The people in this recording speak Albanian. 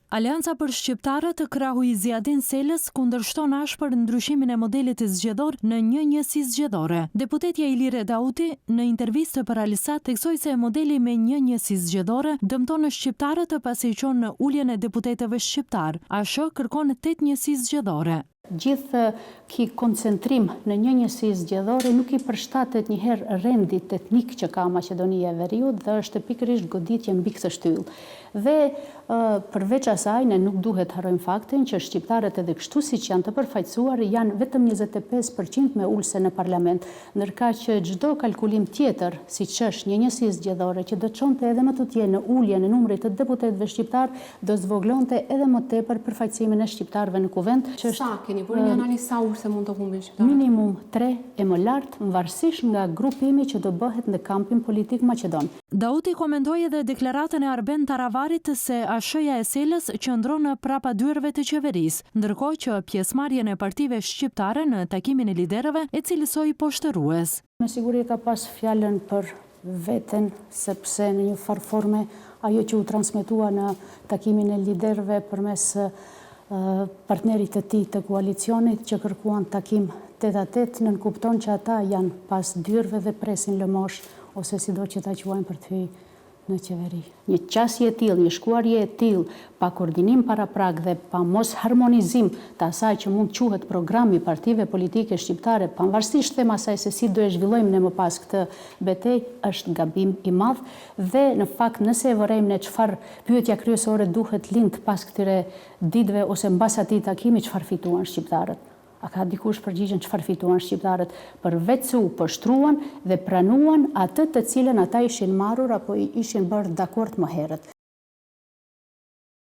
Aleanca për Shqiptarët krahu i Ziadin Selës kundërshton ashpër ndryshimin e modelit zgjedhor në një njësi zgjedhore. Deputetja Ilire Dauti në intervistë për Alisat theksoi se modeli me një njësi zgjedhore dëmton shqiptarët pasi i çon në uljen e deputetëve shqiptar. ASH kërkon 8 njësi zgjedhore. Gjithë ki koncentrim në një njësi zgjedhore nuk i përshtatet njëherë rendit etnik që ka Maqedonia e Veriut dhe është pikërisht goditje mbi këtë shtyllë. Dhe përveç asaj, ne nuk duhet harrojmë faktin që shqiptarët edhe kështu siç janë të përfaqësuar janë vetëm 25% me ulse në parlament, ndërka që çdo kalkulim tjetër, siç është një njësi zgjedhore që do të çonte edhe më tutje në uljen e numrit të deputetëve shqiptar, do zvoglonte edhe më tepër përfaqësimin e shqiptarëve në kuvent. Sa keni bërë një analizë sa ulse mund të humbin shqiptarët? Minimum 3 e më lartë, varësisht nga grupimi që do bëhet në kampin politik maqedon. Dauti komentoi edhe deklaratën e Arben Taravarit se ASH-ja e Selës qëndron prapa dyerve të qeverisë, ndërkohë që pjesëmarrjen e partive shqiptare në takimin e liderëve e cilësoi poshtërues. Me siguri ka pas fjalën për veten, sepse në një farë forme ajo që u transmetua në takimin e liderëve përmes partnerit të tij të koalicionit që kërkuan takim tet-a-tet, nënkupton që ata janë pas dyerve dhe presin lëmosh ose sido që ta quajnë për të hyrë në qeveri. Një qasje e tillë, një shkuarje e tillë, pa koordinim paraprak dhe pa mos harmonizim të asaj që mund quhet programi partive politike shqiptare, pavarësisht them asaj se si do e zhvillojmë ne më pas këtë betejë, është gabim i madh dhe në fakt nëse e vërejmë ne çfarë pyetja kryesore duhet lind pas këtyre ditëve ose mbas atij takimi, çfarë fituan shqiptarët. A ka dikush përgjigjen çfarë fituan shqiptarët përveç se u poshtruan dhe pranuan atë të cilën ata ishin marrur apo ishin bërë dakord më herët.